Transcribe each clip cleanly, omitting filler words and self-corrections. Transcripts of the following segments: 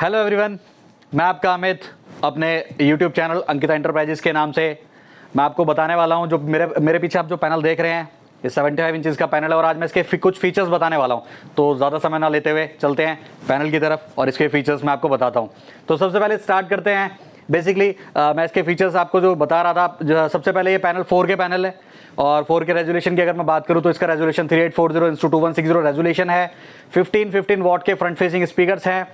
Hello everyone, मैं आपका अमित अपने यूट्यूब चैनल अंकिता एंटरप्राइजेस के नाम से मैं आपको बताने वाला हूं। जो मेरे पीछे आप जो पैनल देख रहे हैं ये 75 इंचज़ का पैनल है और आज मैं इसके कुछ फीचर्स बताने वाला हूं। तो ज़्यादा समय ना लेते हुए चलते हैं पैनल की तरफ और इसके फीचर्स मैं आपको बताता हूं। तो सबसे पहले स्टार्ट करते हैं। बेसिकली मैं इसके फीचर्स आपको जो बता रहा था, सबसे पहले ये पैनल 4K पैनल है और 4K रेजोल्यूशन की अगर मैं बात करूं तो इसका रेजोल्यूशन 3840x2160 रेजोल्यूशन है। 15 वॉट के फ्रंट फेसिंग स्पीकर्स हैं,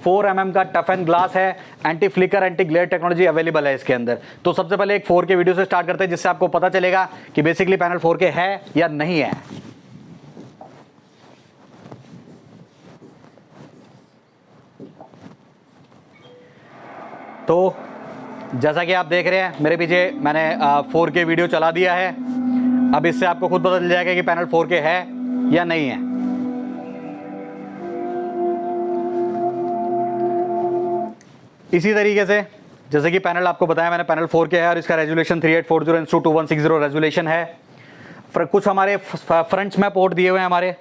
4 mm का टफ एंड ग्लास है, anti flicker anti glare technology available है इसके अंदर। तो सबसे पहले एक 4K वीडियो से स्टार्ट करते हैं जिससे आपको पता चलेगा कि बेसिकली पैनल 4K है या नहीं है। तो जैसा कि आप देख रहे हैं मेरे पीछे मैंने 4K वीडियो चला दिया है। अब इससे आपको खुद पता चल जाएगा कि पैनल 4K है या नहीं है। इसी तरीके से जैसे कि पैनल आपको बताया मैंने, पैनल 4K है और इसका रेजोल्यूशन 3840x2160 रेजोल्यूशन है। कुछ हमारे फ्रंट्स में पोर्ट दिए हुए हैं हमारे।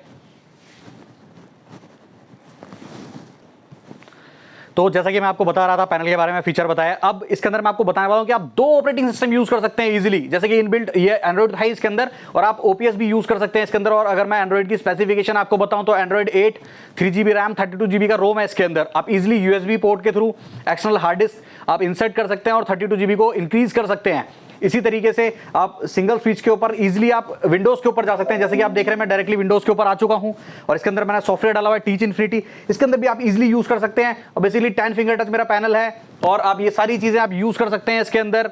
तो जैसा कि मैं आपको बता रहा था पैनल के बारे में फीचर बताया, अब इसके अंदर मैं आपको बताने वाला हूं कि आप 2 ऑपरेटिंग सिस्टम यूज कर सकते हैं इजीली। जैसे कि इनबिल्ट ये एंड्रॉइड है इसके अंदर और आप ओपीएस भी यूज कर सकते हैं इसके अंदर। और अगर मैं एंड्रॉइड की स्पेसिफिकेशन आपको बताऊं तो एंड्रॉइड 8 3GB रैम 32GB का रोम है इसके अंदर। आप इजीली यूएसबी पोर्ट के थ्रू एक्सटर्नल हार्ड डिस्क आप इंसर्ट कर सकते हैं और 32GB को इंक्रीज कर सकते हैं। इसी तरीके से आप सिंगल स्विच के ऊपर इजीली आप विंडोज के ऊपर जा सकते हैं। जैसे कि आप देख रहे हैं मैं डायरेक्टली विंडोज के ऊपर आ चुका हूं और इसके अंदर मैंने सॉफ्टवेयर डाला हुआ है टीच इन्फिनिटी। इसके अंदर भी आप इजीली यूज कर सकते हैं और बेसिकली 10 फिंगर टच मेरा पैनल है और आप ये सारी चीजें आप यूज कर सकते हैं इसके अंदर।